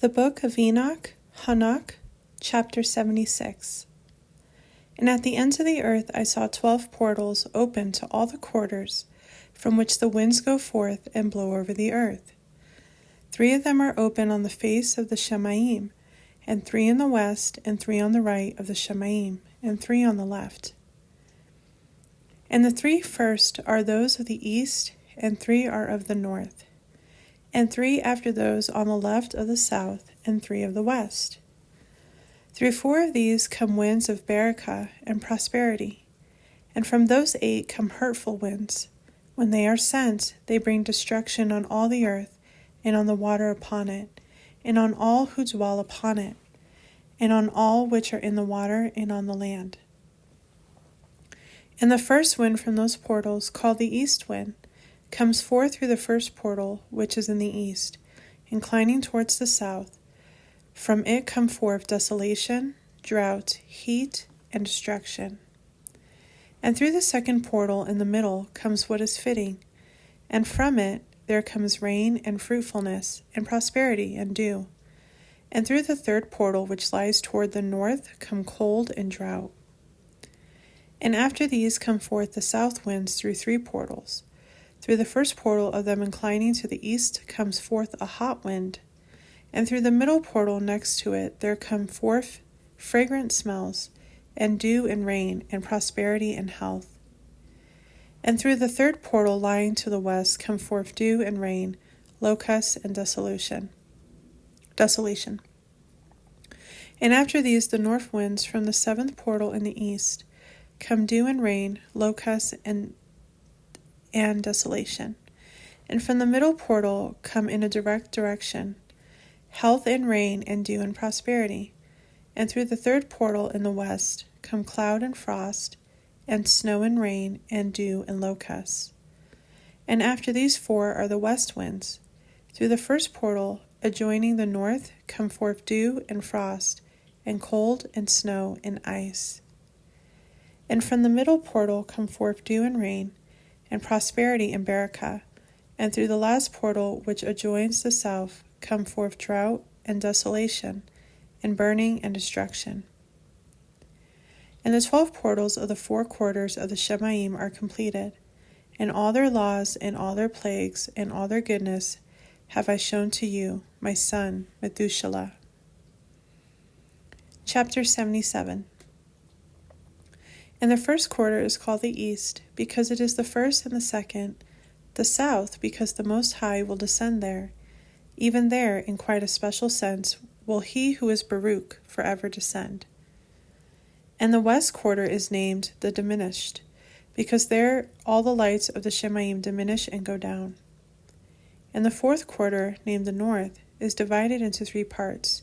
The Book of Enoch, Hanok, Chapter 76. And at the ends of the earth I saw 12 portals open to all the quarters, from which the winds go forth and blow over the earth. 3 of them are open on the face of the Shemaim, and 3 in the west, and 3 on the right of the Shemaim, and 3 on the left. And the 3 first are those of the east, and 3 are of the north, and 3 after those on the left of the south, and 3 of the west. Through 4 of these come winds of barakah and prosperity, and from those 8 come hurtful winds. When they are sent, they bring destruction on all the earth, and on the water upon it, and on all who dwell upon it, and on all which are in the water and on the land. And the first wind from those portals, called the east wind, comes forth through the first portal, which is in the east, inclining towards the south. From it come forth desolation, drought, heat, and destruction. And through the second portal in the middle comes what is fitting, and from it there comes rain and fruitfulness, and prosperity and dew. And through the third portal, which lies toward the north, come cold and drought. And after these come forth the south winds through 3 portals. Through the first portal of them inclining to the east comes forth a hot wind, and through the middle portal next to it there come forth fragrant smells, and dew and rain, and prosperity and health. And through the third portal lying to the west come forth dew and rain, locusts and desolation. And after these the north winds from the 7th portal in the east come dew and rain, locusts and desolation. And from the middle portal come in a direct direction health and rain and dew and prosperity. And through the third portal in the west come cloud and frost, and snow and rain, and dew and locusts. And after these 4 are the west winds. Through the first portal adjoining the north come forth dew and frost, and cold and snow and ice. And from the middle portal come forth dew and rain, and prosperity and barakah, and through the last portal which adjoins the south come forth drought and desolation, and burning and destruction. And the 12 portals of the 4 quarters of the Shemaim are completed, and all their laws and all their plagues and all their goodness have I shown to you, my son Methuselah. Chapter 77. And the first quarter is called the east, because it is the first and the second, the south, because the Most High will descend there. Even there, in quite a special sense, will he who is Baruch forever descend. And the west quarter is named the diminished, because there all the lights of the Shemaim diminish and go down. And the 4th quarter, named the north, is divided into 3 parts.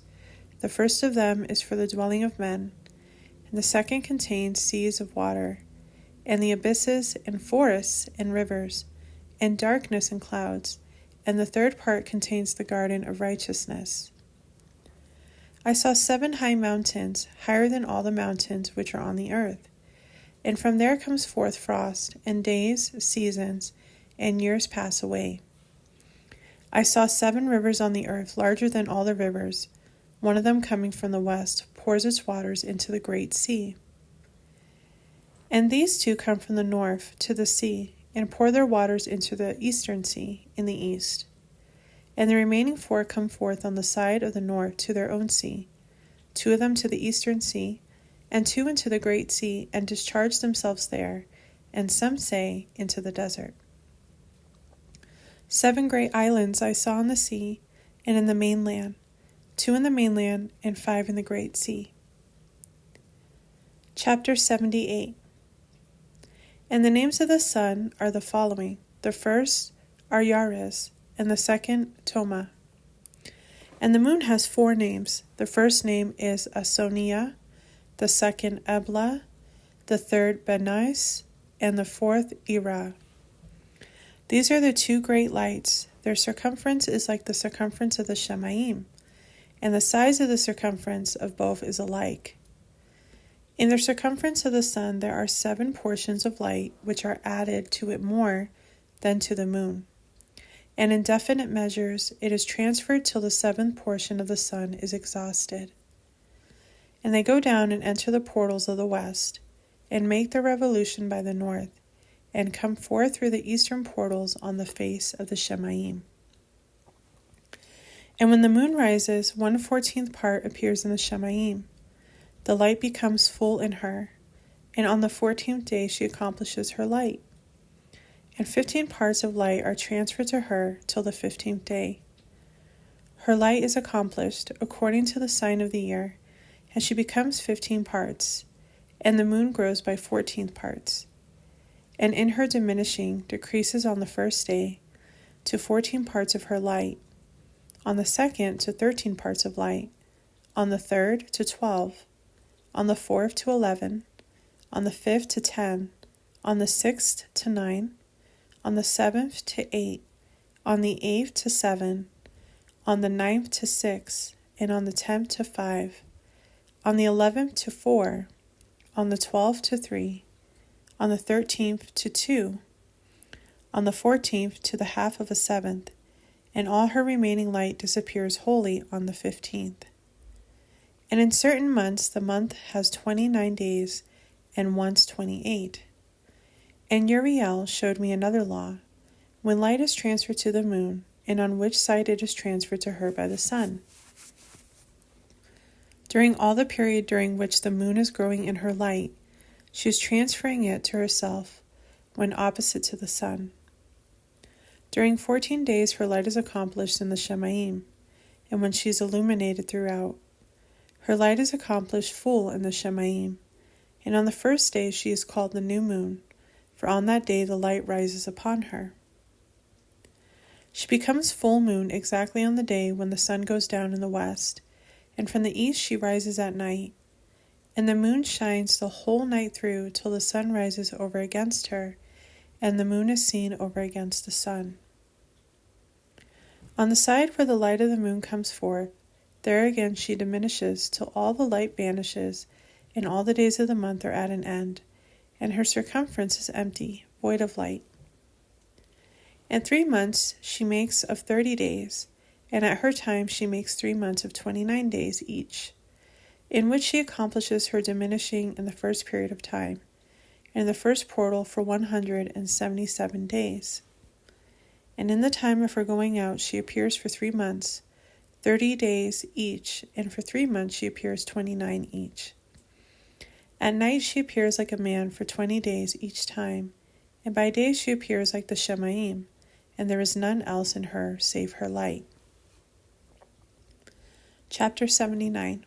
The first of them is for the dwelling of men, and the second contains seas of water, and the abysses, and forests, and rivers, and darkness and clouds, and the third part contains the garden of righteousness. I saw 7 high mountains, higher than all the mountains which are on the earth, and from there comes forth frost, and days, seasons, and years pass away. I saw 7 rivers on the earth, larger than all the rivers. One of them coming from the west pours its waters into the great sea. And these 2 come from the north to the sea, and pour their waters into the eastern sea in the east. And the remaining 4 come forth on the side of the north to their own sea, 2 of them to the eastern sea, and 2 into the great sea, and discharge themselves there, and some say into the desert. 7 great islands I saw in the sea and in the mainland, 2 in the mainland, and 5 in the great sea. Chapter 78. And the names of the sun are the following. The first are Yarez, and the second Toma. And the moon has 4 names. The first name is Asonia, the second Ebla, the third Benais, and the 4th Ira. These are the 2 great lights. Their circumference is like the circumference of the Shemaim, and the size of the circumference of both is alike. In the circumference of the sun there are 7 portions of light, which are added to it more than to the moon. and in definite measures it is transferred till the seventh portion of the sun is exhausted. And they go down and enter the portals of the west, and make their revolution by the north, and come forth through the eastern portals on the face of the Shemaim. And when the moon rises, 1/14th part appears in the Shemaim. The light becomes full in her, and on the 14th day she accomplishes her light. And 15 parts of light are transferred to her till the 15th day. Her light is accomplished according to the sign of the year, and she becomes 15 parts, and the moon grows by 14 parts. And in her diminishing decreases on the first day to 14 parts of her light, on the second to 13 parts of light, on the third to 12, on the fourth to 11, on the fifth to 10, on the sixth to 9, on the seventh to 8, on the eighth to 7, on the ninth to 6, and on the 10th to 5, on the 11th to 4, on the 12th to 3, on the 13th to 2, on the 14th to the half of a seventh, and all her remaining light disappears wholly on the 15th. And in certain months the month has 29 days, and once 28. And Uriel showed me another law, when light is transferred to the moon, and on which side it is transferred to her by the sun. During all the period during which the moon is growing in her light, she is transferring it to herself when opposite to the sun. During 14 days her light is accomplished in the Shemaim, and when she is illuminated throughout. Her light is accomplished full in the Shemaim, and on the first day she is called the new moon, for on that day the light rises upon her. She becomes full moon exactly on the day when the sun goes down in the west, and from the east she rises at night, and the moon shines the whole night through till the sun rises over against her, and the moon is seen over against the sun. On the side where the light of the moon comes forth, there again she diminishes till all the light vanishes, and all the days of the month are at an end, and her circumference is empty, void of light. In 3 months she makes of 30 days, and at her time she makes 3 months of 29 days each, in which she accomplishes her diminishing in the first period of time, and in the first portal for 177 days. And in the time of her going out she appears for 3 months, 30 days each, and for 3 months she appears 29 each. At night she appears like a man for 20 days each time, and by day she appears like the Shemaim, and there is none else in her save her light. Chapter 79.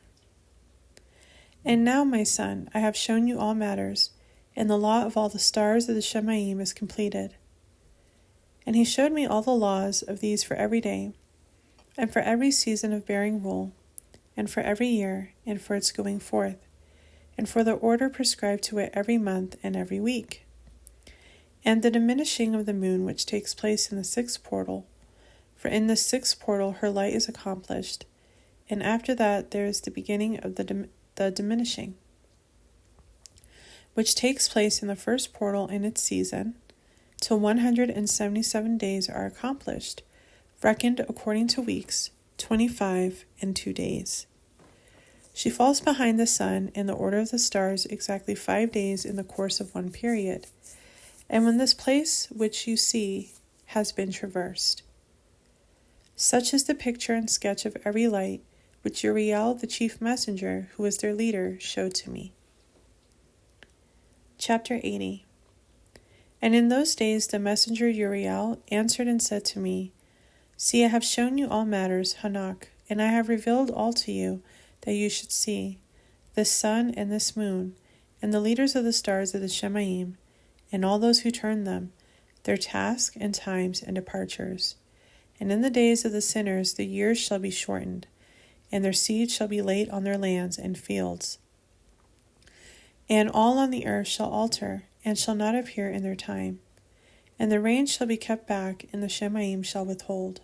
And now, my son, I have shown you all matters, and the law of all the stars of the Shemaim is completed. And he showed me all the laws of these for every day, and for every season of bearing rule, and for every year, and for its going forth, and for the order prescribed to it every month and every week, and the diminishing of the moon which takes place in the 6th portal, for in the 6th portal her light is accomplished, and after that there is the beginning of the diminishing, which takes place in the 1st portal in its season, till 177 days are accomplished, reckoned according to weeks, 25 and 2 days. She falls behind the sun in the order of the stars exactly 5 days in the course of one period, and when this place which you see has been traversed. Such is the picture and sketch of every light which Uriel, the chief messenger, who was their leader, showed to me. Chapter 80. And in those days the messenger Uriel answered and said to me, See, I have shown you all matters, Hanok, and I have revealed all to you that you should see, this sun and this moon, and the leaders of the stars of the Shemaim, and all those who turn them, their task and times and departures. And in the days of the sinners the years shall be shortened, and their seed shall be laid on their lands and fields. And all on the earth shall alter, and shall not appear in their time. And the rain shall be kept back, and the Shemaim shall withhold.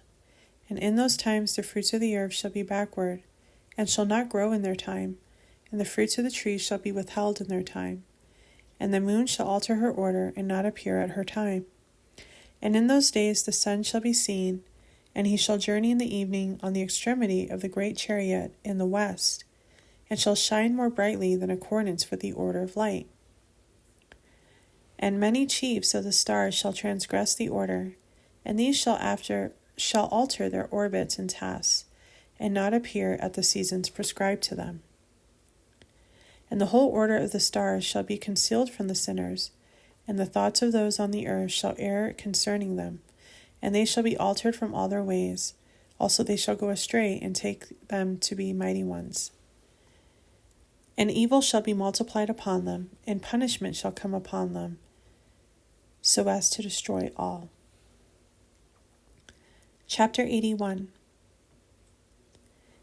And in those times the fruits of the earth shall be backward, and shall not grow in their time, and the fruits of the trees shall be withheld in their time. And the moon shall alter her order, and not appear at her time. And in those days the sun shall be seen, and he shall journey in the evening on the extremity of the great chariot in the west, and shall shine more brightly than accordance with the order of light. And many chiefs of the stars shall transgress the order, and these shall alter their orbits and tasks, and not appear at the seasons prescribed to them. And the whole order of the stars shall be concealed from the sinners, and the thoughts of those on the earth shall err concerning them, and they shall be altered from all their ways. Also they shall go astray, and take them to be mighty ones. And evil shall be multiplied upon them, and punishment shall come upon them, so as to destroy all. Chapter 81.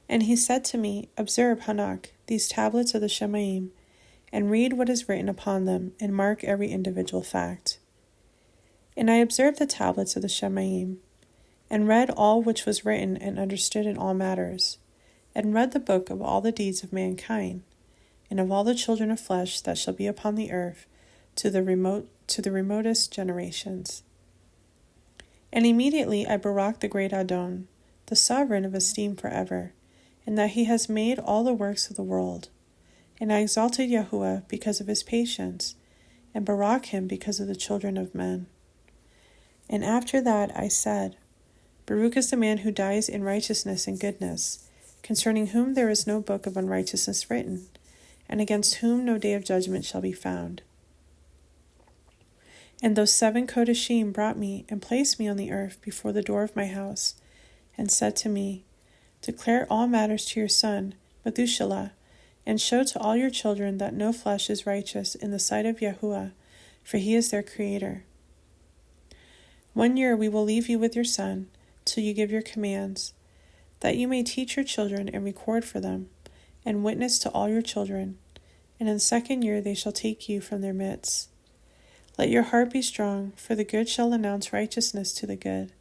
And he said to me, Observe, Hanok, these tablets of the Shemaim, and read what is written upon them, and mark every individual fact. And I observed the tablets of the Shemaim, and read all which was written, and understood in all matters, and read the book of all the deeds of mankind, and of all the children of flesh that shall be upon the earth, to the remotest generations. And immediately I baraked the great Adon, the sovereign of esteem forever, and that he has made all the works of the world. And I exalted Yahuwah because of his patience, and barak him because of the children of men. And after that I said, Baruch is the man who dies in righteousness and goodness, concerning whom there is no book of unrighteousness written, and against whom no day of judgment shall be found. And those 7 Kodashim brought me and placed me on the earth before the door of my house, and said to me, Declare all matters to your son, Methuselah, and show to all your children that no flesh is righteous in the sight of Yahuwah, for he is their creator. 1 year we will leave you with your son, till you give your commands, that you may teach your children and record for them, and witness to all your children, and in the 2nd year they shall take you from their midst. Let your heart be strong, for the good shall announce righteousness to the good.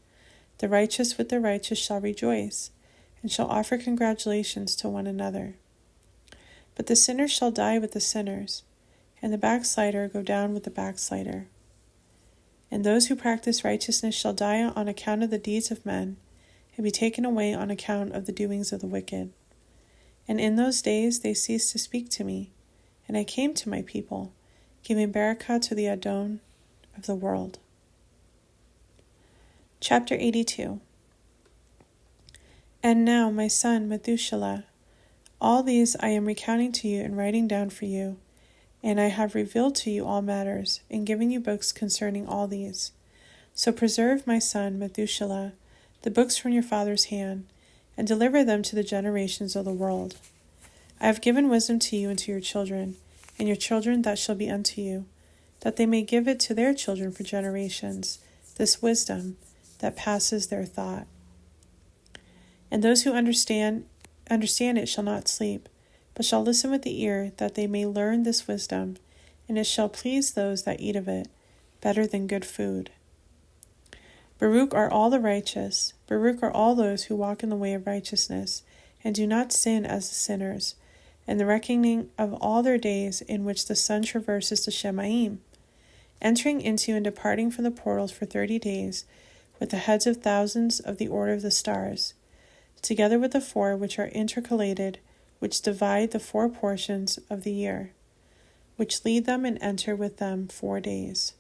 The righteous with the righteous shall rejoice, and shall offer congratulations to one another. But the sinner shall die with the sinners, and the backslider go down with the backslider. And those who practice righteousness shall die on account of the deeds of men, and be taken away on account of the doings of the wicked. And in those days they ceased to speak to me, and I came to my people, giving barakah to the Adon of the world. Chapter 82. And now, my son Methuselah, all these I am recounting to you and writing down for you, and I have revealed to you all matters, and given you books concerning all these. So preserve, my son Methuselah, the books from your father's hand, and deliver them to the generations of the world. I have given wisdom to you and to your children, and your children that shall be unto you, that they may give it to their children for generations, this wisdom that passes their thought. And those who understand it shall not sleep, but shall listen with the ear, that they may learn this wisdom, and it shall please those that eat of it, better than good food. Baruch are all the righteous, Baruch are all those who walk in the way of righteousness, and do not sin as the sinners, and the reckoning of all their days in which the sun traverses the Shemaim, entering into and departing from the portals for 30 days, with the heads of thousands of the order of the stars, together with the 4 which are intercalated, which divide the 4 portions of the year, which lead them and enter with them 4 days.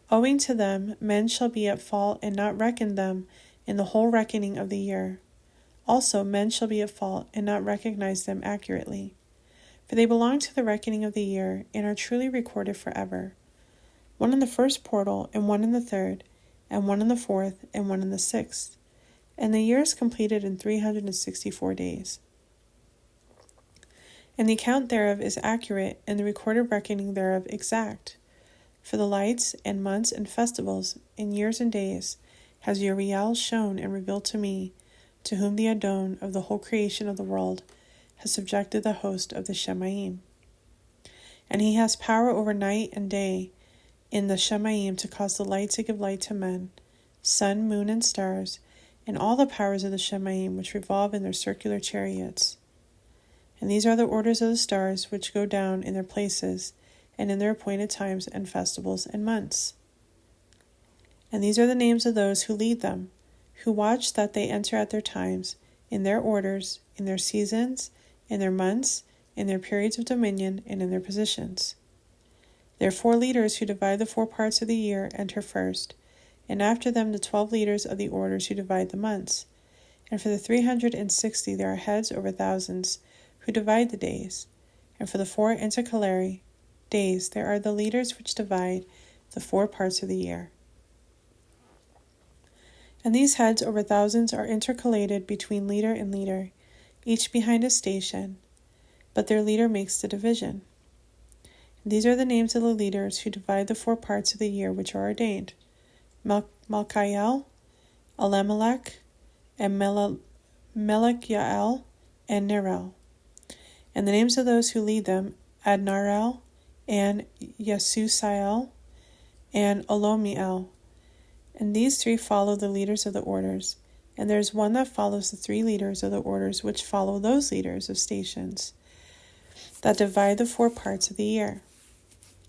Owing to them, men shall be at fault and not reckon them in the whole reckoning of the year. Also, men shall be at fault and not recognize them accurately, for they belong to the reckoning of the year and are truly recorded forever. 1 in the 1st portal, and 1 in the 3rd, and 1 in the 4th, and 1 in the 6th. And the year is completed in 364 days. And the account thereof is accurate, and the recorded reckoning thereof exact. For the lights, and months, and festivals, and years and days, has Uriel shown and revealed to me, to whom the Adon of the whole creation of the world has subjected the host of the Shemaim. And he has power over night and day in the Shemaim to cause the light to give light to men, sun, moon, and stars, and all the powers of the Shemaim which revolve in their circular chariots. And these are the orders of the stars which go down in their places, and in their appointed times and festivals and months. And these are the names of those who lead them, who watch that they enter at their times, in their orders, in their seasons, in their months, in their periods of dominion, and in their positions. Their 4 leaders who divide the 4 parts of the year enter first, and after them the 12 leaders of the orders who divide the months. And for the 360 there are heads over thousands who divide the days. And for the 4 intercalary days there are the leaders which divide the 4 parts of the year. And these heads over thousands are intercalated between leader and leader, each behind a station, but their leader makes the division. And these are the names of the leaders who divide the 4 parts of the year which are ordained: Malchiel, Elimelech, and Melechjael, and Nerel. And the names of those who lead them: Adnarel, and Yesusiel, and Olomiel. And these 3 follow the leaders of the orders, and there is one that follows the 3 leaders of the orders which follow those leaders of stations that divide the 4 parts of the year.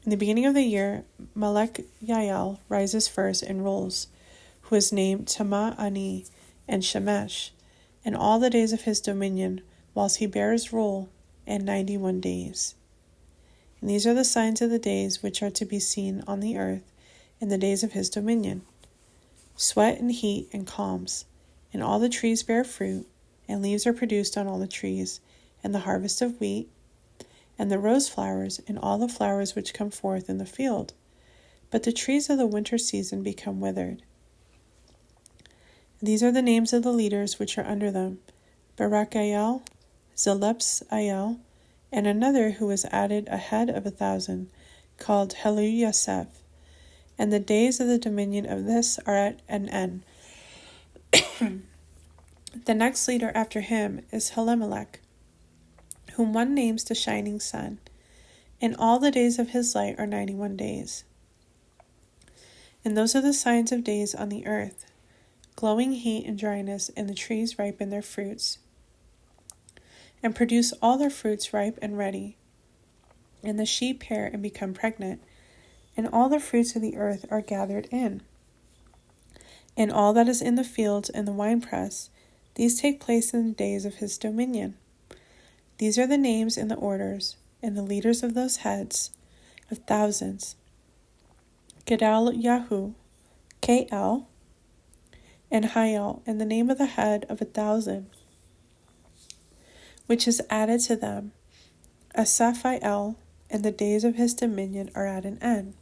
In the beginning of the year, Melechjael rises first and rules, who is named Ani and Shemesh, and all the days of his dominion, whilst he bears rule, and 91 days. And these are the signs of the days which are to be seen on the earth in the days of his dominion: sweat and heat and calms, and all the trees bear fruit, and leaves are produced on all the trees, and the harvest of wheat, and the rose flowers, and all the flowers which come forth in the field. But the trees of the winter season become withered. These are the names of the leaders which are under them: Barakjael, Zelepsiel, and another who was added ahead of 1,000, called Heluyaseph. And the days of the dominion of this are at an end. The next leader after him is Elimelech, whom one names the shining sun, and all the days of his light are 91 days. And those are the signs of days on the earth: glowing heat and dryness, and the trees ripen their fruits, and produce all their fruits ripe and ready. And the sheep pair and become pregnant, and all the fruits of the earth are gathered in. And all that is in the fields and the winepress, these take place in the days of his dominion. These are the names and the orders, and the leaders of those heads of thousands: Gedaliahu, Kael, and Hiel, and the name of the head of 1,000, which is added to them, Asaphiel, and the days of his dominion are at an end.